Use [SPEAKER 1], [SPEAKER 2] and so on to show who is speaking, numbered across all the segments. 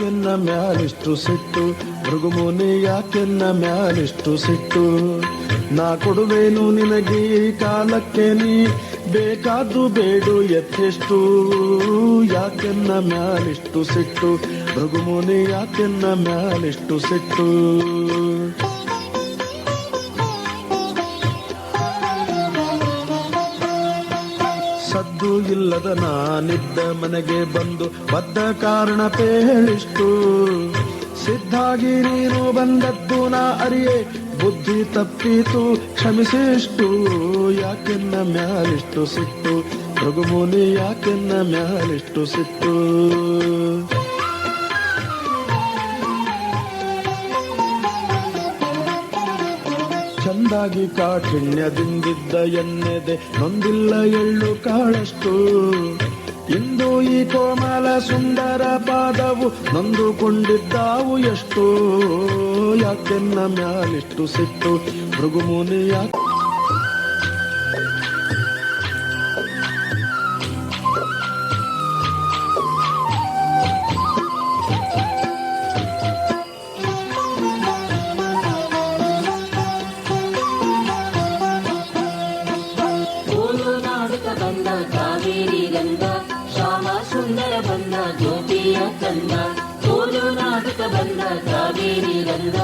[SPEAKER 1] ಯಾಕೆನ್ನ ಮ್ಯಾಲಿಷ್ಟು ಸಿಟ್ಟು, ಭೃಗುಮುನಿ ಯಾಕೆನ್ನ ಮ್ಯಾಲಿಷ್ಟು ಸಿಟ್ಟು. ನಾ ಕೊಡುವೇನು ನಿನಗೆ ಕಾಲಕ್ಕೆ ನೀ ಬೇಕಾದ್ದು ಬೇಡು ಯಥೆಷ್ಟು. ಯಾಕೆನ್ನ ಮ್ಯಾಲಿಷ್ಟು ಸಿಟ್ಟು, ಭೃಗುಮುನಿ ಯಾಕೆನ್ನ ಮ್ಯಾಲಿಷ್ಟು ಸಿಟ್ಟು. ಸದ್ದು ಇಲ್ಲದ ನಾನಿದ್ದ ಮನೆಗೆ ಬಂದು ಬದ್ದ ಕಾರಣ ಪೇಳಿಷ್ಟು. ಸಿದ್ಧಾಗಿ ನೀನು ಬಂದದ್ದು ನಾ ಅರಿಯೇ, ಬುದ್ಧಿ ತಪ್ಪಿತು ಕ್ಷಮಿಸಿಷ್ಟು. ಯಾಕೆನ್ನ ಮ್ಯಾಲಿಷ್ಟು ಸಿಟ್ಟು, ಭೃಗುಮುನಿ ಯಾಕೆನ್ನ ಮ್ಯಾಲಿಷ್ಟು ಸಿಟ್ಟು. ಚಂದಾಗಿ ಕಾಠಿಣ್ಯದಿಂದಿದ್ದ ಎನ್ನೆದೆ ನೊಂದಿಲ್ಲ ಎಳ್ಳು ಕಾಳಷ್ಟು. ಇಂದು ಈ ಕೋಮಲ ಸುಂದರ ಪಾದವು ನೊಂದುಕೊಂಡಿದ್ದಾವು ಎಷ್ಟು. ಯಾಕೆನ್ನ ಮ್ಯಾಲಿಷ್ಟು ಸಿಟ್ಟು, ಭೃಗುಮುನಿ ಯಾಕೆ.
[SPEAKER 2] ಬಂದ ಕಾವೇರಿ ಗಂಧ,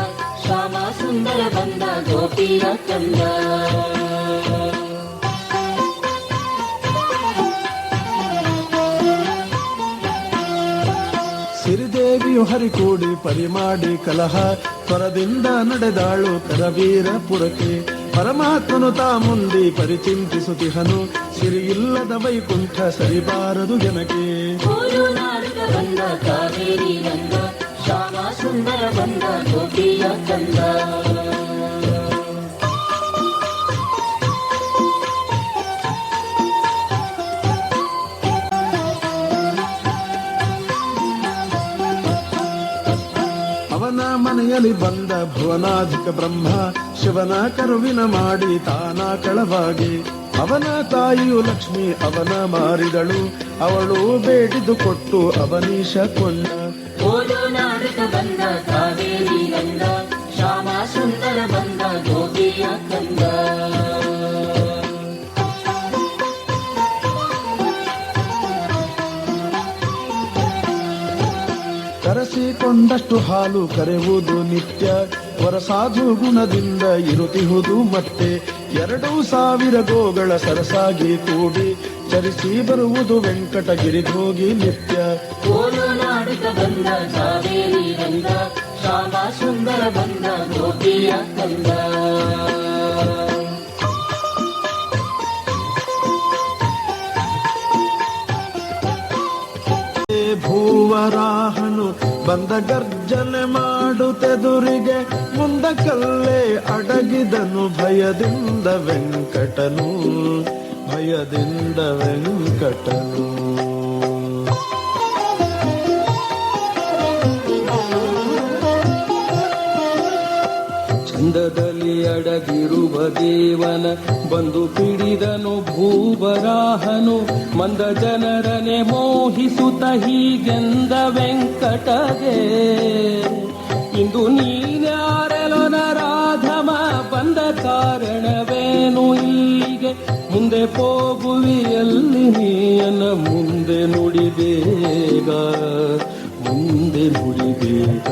[SPEAKER 2] ಶ್ಯಾಮ ಸುಂದರ ಬಂದ ಗೋಪಿಯ ಕಂದ.
[SPEAKER 1] ಸಿರಿದೇವಿಯು ಹರಿಕೂಡಿ ಪರಿಮಾಡಿ ಕಲಹ, ಪರದಿಂದ ನಡೆದಾಳು ಕರವೀರಪುರಕ್ಕೆ. ಪರಮಾತ್ಮನು ತಾ ಮುಂದೆ ಪರಿಚಿಂತಿಸುತ್ತಿಹನು, ಸಿರಿಯಿಲ್ಲದ ವೈಕುಂಠ ಸರಿಬಾರದು ಜನಕ್ಕೆ.
[SPEAKER 2] ಬಂದ ಕಾವೇರಿ ಗಂಧ, ಶ್ಯಾಮ ಸುಂದರ ಬಂದ ಗೋಪಿಯ ಕಂದ.
[SPEAKER 1] ಅವನ ಮನೆಯಲ್ಲಿ ಬಂದ ಭುವನಾಧಿಕ ಬ್ರಹ್ಮ, ಶಿವನ ಕರುವಿನ ಮಾಡಿ ತಾನ ಕಳವಾಗಿ. ಅವನ ತಾಯಿಯು ಲಕ್ಷ್ಮಿ ಅವನ ಮಾರಿದಳು, ಅವಳು ಬೇಡಿದು ಕೊಟ್ಟು ಅವನೀಶ ಕೊಂಡ.
[SPEAKER 2] ಬಂದ ಕಾವೇರಿ ಗಂಧ, ಶ್ಯಾಮ ಸುಂದರ ಬಂದ ಗೋಪಿಯ ಕಂದ.
[SPEAKER 1] ಕರೆಸಿಕೊಂಡಷ್ಟು ಹಾಲು ಕರೆಯುವುದು ನಿತ್ಯ, ವರಸಾಧು ಗುಣದಿಂದ ಇರುತ್ತಿಹುದು ಮತ್ತೆ. 2,000 ಗೋಗಳ ಸರಸಾಗಿ ಕೂಡಿ ಚರಿಸಿ ಬರುವುದು ವೆಂಕಟಗಿರಿಗೋಗಿ ನಿತ್ಯ.
[SPEAKER 2] ಬಂದ ಕಾವೇರಿ ಗಂಧ, ಶ್ಯಾಮ ಸುಂದರ ಬಂದ ಗೋಪಿಯ ಕಂದ.
[SPEAKER 1] ಭೂವರಾಹನು ಬಂದ ಗರ್ಜನೆ ಮಾಡುತ್ತೆದುರಿಗೆ, ಮುಂದ ಕಲ್ಲೇ ಅಡಗಿದನು ಭಯದಿಂದ ವೆಂಕಟನು, ಭಯದಿಂದ ವೆಂಕಟನು.
[SPEAKER 3] ಚಂದದಲ್ಲಿ ಅಡಗಿರುವ ದೇವನ ಬಂದು ಪಿಡಿದನು ಭೂವರಾಹನು, ಮಂದ ಜನರನೆ ಮೋಹಿಸುತ್ತ ಹೀಗೆಂದ ವೆಂಕಟಗೆ. ಇಂದು ನೀನ್ಯಾರೆಲೋ ನರಾಧಮ, ಬಂದ ಕಾರಣವೇನು ಇಲ್ಲಿಗೆ. ಮುಂದೆ ಹೋಗುವಿಯಲ್ಲಿ ನೀಯನ, ಮುಂದೆ ನುಡಿಬೇಗ, ಮುಂದೆ ನುಡಿಬೇಗ.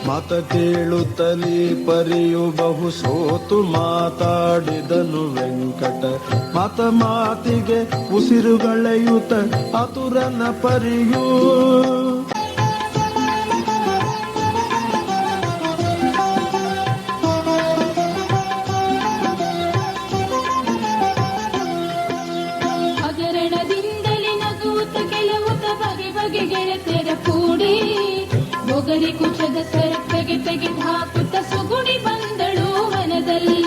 [SPEAKER 1] ಮಾತ ಕೇಳುತ್ತಲೇ ಪರಿಯು ಬಹು ಸೋತು ಮಾತಾಡಿದನು ವೆಂಕಟ. ಮಾತಿಗೆ ಉಸಿರುಗಳೆಯುತ ಆತುರನ ಪರಿಯು.
[SPEAKER 4] ಹಗರಣದಿಂದಲೇ ನಗುತ್ತ ಕೆಲವುತ ಬಗೆ ಬಗೆ ಗೆಳತಿಯರ ಕೂಡಿ, ಬೊಗರಿ ಕುಚದ ಸರಪೆಗೆ ತೆಗೆದು ಹಾಕುತ್ತ ಸುಗುಣಿ ಬಂದಳು ವನದಲ್ಲಿ.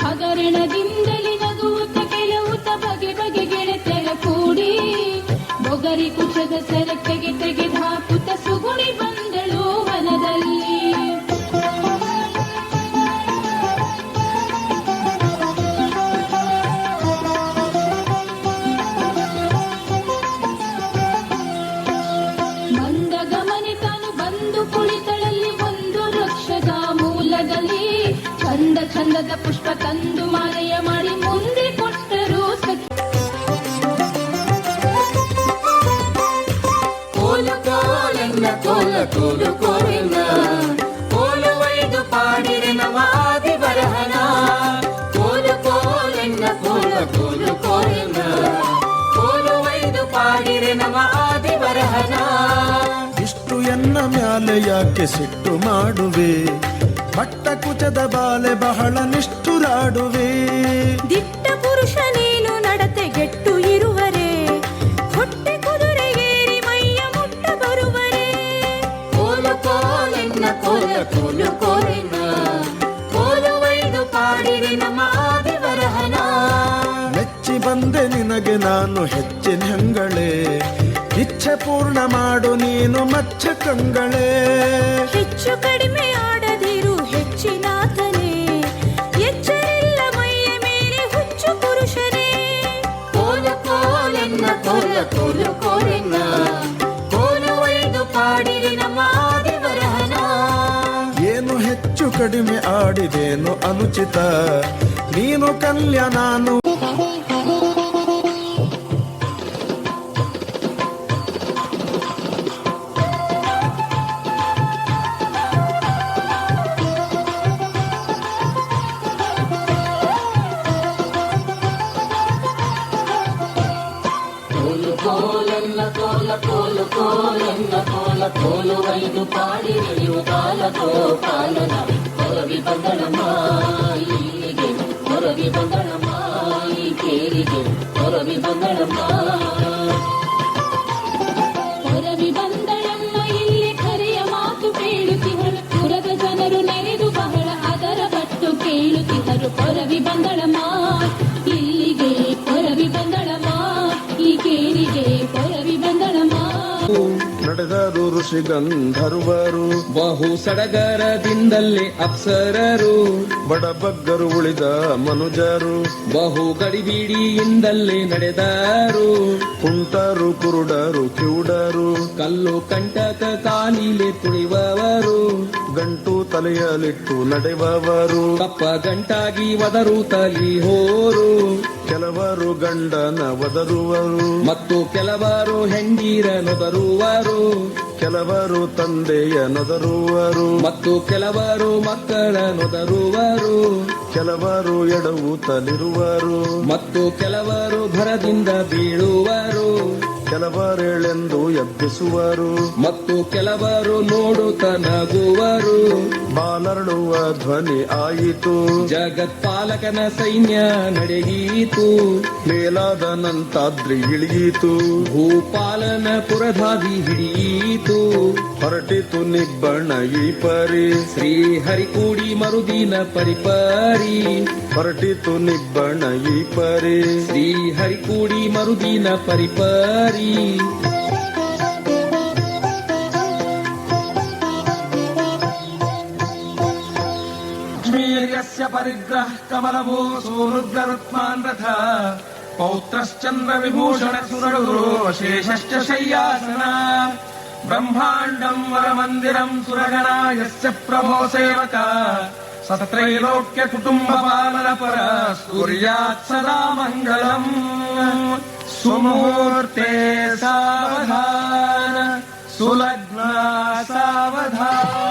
[SPEAKER 4] ಹಗರಣದಿಂದಲೇ ನಗುತ್ತ ಕೆಲವುತ ಬಗೆ ಬಗೆ ಗೆಳತಿಯರ ಕೂಡಿ, ಬೊಗರಿ ಕುಚದ ಸರಪೆಗೆ ತೆಗೆದು ಹಾಕುತ್ತ ಸುಗುಣಿ ಬಂದಳು ವನದಲ್ಲಿ. ಕಮಲದ ಪುಷ್ಪ ತಂದು ಮಾಲೆಯ ಮಾಡಿ ಮುಂದೆ ಕೊಟ್ಟರು ಸಖಿ.
[SPEAKER 2] ಕೋಲು ಕೋಲೆನ್ನ ಕೋಲ ಕೋಲು ಕೋಲೆನ್ನ ಕೋಲು ಒಯ್ದು ಪಾಡಿರೆ ನವ ಆದಿ ಬರಹನ. ಕೋಲು ಕೋಲೆನ್ನ ಕೋಲ ಕೋಲು ಕೋಲೆನ್ನ ಕೋಲು ಒಯ್ದು ಪಾಡಿರೆ ನವ ಆದಿ ಬರಹನ.
[SPEAKER 1] ಇಷ್ಟು ಎನ್ನ ಮ್ಯಾಲೆ ಯಾಕೆ ಸಿಟ್ಟು ಮಾಡುವೆ, ಬಟ್ಟ ಕುಚದ ಬಾಲೆ ಬಹಳ ನಿಷ್ಠುರಾಡುವೆ.
[SPEAKER 5] ದಿಟ್ಟ ಪುರುಷ ನೀನು ನಡತೆಗೆಟ್ಟು ಇರುವರೆ, ಹೊಟ್ಟೆ ಕುದುರೆಗೇರಿ ಮೈಯ ಮುಟ್ಟ ಬರುವರೆ.
[SPEAKER 2] ಕೋಲು ಕೋಲೆನ್ನ ಕೋಲ ಕೋಲು ಕೋಲೆನ್ನ ಕೋಲು ಒಯ್ದು ಪಾಡಿರೆ ನಮ್ಮ ಆದಿ ಬರಹನ.
[SPEAKER 1] ಮೆಚ್ಚಿ ಬಂದೆ ನಿನಗೆ ನಾನು ಹೆಚ್ಚಿನ ಹೆಂಗಳೇ, ಇಚ್ಛೆ ಪೂರ್ಣ ಮಾಡು ನೀನು ಮಚ್ಚ ಕಂಗಳೇ.
[SPEAKER 5] ಹೆಚ್ಚು ಕಡಿಮೆ ಆಡದಿರು ಹೆಚ್ಚಿನಾಥನೇ, ಎಚ್ಚರಿಲ್ಲ ಮೈಯ ಮೇಲೆ ಹುಚ್ಚು ಪುರುಷನೇ.
[SPEAKER 2] ಕೋಲು ಕೋಲೆನ್ನ ಕೋಲ ಕೋಲು ಕೋಲೆನ್ನ ಕೋಲು ಒಯ್ದು ಪಾಡಿರೆ ನಮ್ಮ ಆದಿ ಬರಹನ.
[SPEAKER 1] ಏನು ಹೆಚ್ಚು ಕಡಿಮೆ ಆಡಿದೇನು ಅನುಚಿತ, ನೀನು ಕಲ್ಯ ನಾನು
[SPEAKER 2] ಕೋಲೆನ್ನ ಕೋಲ ಕೋಲು ಕೋಲೆನ್ನ ಕೋಲ ಕೋಲು ಒಯ್ದು ಪಾಡಿರೆ ನೀವು ಕಾಲ ಕಾಲನ. ಹೊರವಿ ಬಂದಳಮ್ಮ ಇಲ್ಲಿಗೆ, ಹೊರವಿ ಬಂದಳಮ್ಮ ಈ ಕೇರಿಗೆ, ಹೊರವಿ ಬಂದಳಮ್ಮ.
[SPEAKER 4] ಹೊರವಿ ಬಂದಳಮ್ಮ ಇಲ್ಲಿ ಕರೆಯ ಮಾತು ಕೇಳುತ್ತಿಹಳು, ಪುರದ ಜನರು ನೆರೆದು ಬಹಳ ಅದರ ಬಟ್ಟು ಕೇಳುತ್ತಿದ್ದರು. ಹೊರವಿ ಬಂದಳಮ್ಮ ಇಲ್ಲಿಗೆ, ಹೊರವಿ ಬಂದಳಮ್ಮ ಈ ಕೇರಿಗೆ, ಹೊರವಿ ಬಂದಳಮ್ಮ.
[SPEAKER 1] ನಡೆದರು ಋಷಿ ಗಂಧರ್ವರು,
[SPEAKER 3] ಬಹು ಸಡಗರದಿಂದಲೇ ಅಪ್ಸರರು,
[SPEAKER 1] ಬಡಬಗ್ಗರು ಉಳಿದ ಮನುಜರು,
[SPEAKER 3] ಬಹು ಗಡಿಬಿಡಿಯಿಂದಲೇ ನಡೆದರು.
[SPEAKER 1] ಕುಂಟರು ಕುರುಡರು ಕಿವುಡರು,
[SPEAKER 3] ಕಲ್ಲು ಕಂಟಕ ಕಾಲಿಲೆ ತುಳಿಯುವವರು,
[SPEAKER 1] ಗಂಟು ತಲೆಯಲಿಟ್ಟು ನಡೆಯುವವರು,
[SPEAKER 3] ಕಪ್ಪ ಗಂಟಾಗಿ ಒದರು ತಲಿ ಹೋರು.
[SPEAKER 1] ಕೆಲವರು ಗಂಡನ ಒದರುವರು,
[SPEAKER 3] ಮತ್ತು ಕೆಲವರು ಹೆಂಡೀರ ನೊದರುವರು,
[SPEAKER 1] ಕೆಲವರು ತಂದೆಯ ನೊದರುವರು,
[SPEAKER 3] ಮತ್ತು ಕೆಲವರು ಮಕ್ಕಳ ನೊದರುವರು,
[SPEAKER 1] ಕೆಲವರು ಎಡವುತ್ತಲಿರುವರು,
[SPEAKER 3] ಮತ್ತು ಕೆಲವರು ಭರದಿಂದ ಬೀಳುವರು,
[SPEAKER 1] ಕೆಲವರೆಳೆಂದು ಎಬ್ಬಿಸುವರು,
[SPEAKER 3] ಮತ್ತು ಕೆಲವರು ನೋಡುತ್ತ ನಗುವರು.
[SPEAKER 1] ಬಾಲರಳುವ ಧ್ವನಿ ಆಯಿತು,
[SPEAKER 3] ಜಗತ್ಪಾಲಕನ ಸೈನ್ಯ ನಡೆಯಿತು,
[SPEAKER 1] ಮೇಲಾದ ನಂತಾದ್ರಿ ಇಳಿಯಿತು,
[SPEAKER 3] ಭೂಪಾಲನ ಪುರಧಾದಿ ಹಿಡಿಯಿತು.
[SPEAKER 1] ಹೊರಟಿತು ನಿಬ್ಬಣ ಈ ಪರಿ,
[SPEAKER 3] ಶ್ರೀ ಹರಿಕೂಡಿ ಮರುದಿನ ಪರಿಪರಿ,
[SPEAKER 1] ಹೊರಟಿತು ನಿಬ್ಬಣ ಈ ಪರಿ.
[SPEAKER 3] ಶ್ರೀ ಹರಿಕೂಡಿ ಮರುದಿನ ಪರಿಪರಿ.
[SPEAKER 6] ಲಕ್ಷ್ಮೀರ್ಯಸ್ಯ ಪರಿಗ್ರಹ ಕಮಲಭೂ ಸೂರುದ್ರರುತ್ಮಾನ್ ರಥ, ಪೌತ್ರಶ್ಚಂದ್ರ ವಿಭೂಷಣ ಸುರಡುರು ಶೇಷಶ್ಚ ಶಯ್ಯಾಸನ. ಬ್ರಹ್ಮಾಂಡಂ ವರಮಂದಿರಂ ಸುರಗಣಾ ಯಸ್ಯ ಪ್ರಭೋ ಸೇವಕ, ಸತ್ರೈಲೋಕ್ಯ ಕುಟುಂಬ ಪಾಲನ ಪರ ಸೂರ್ಯಾತ್ ಸದಾ ಮಂಗಳಂ. ಸುಮೂರ್ತೆ ಸಾವಧಾನ ಸುಲಗ್ನ ಸಾವಧಾನ.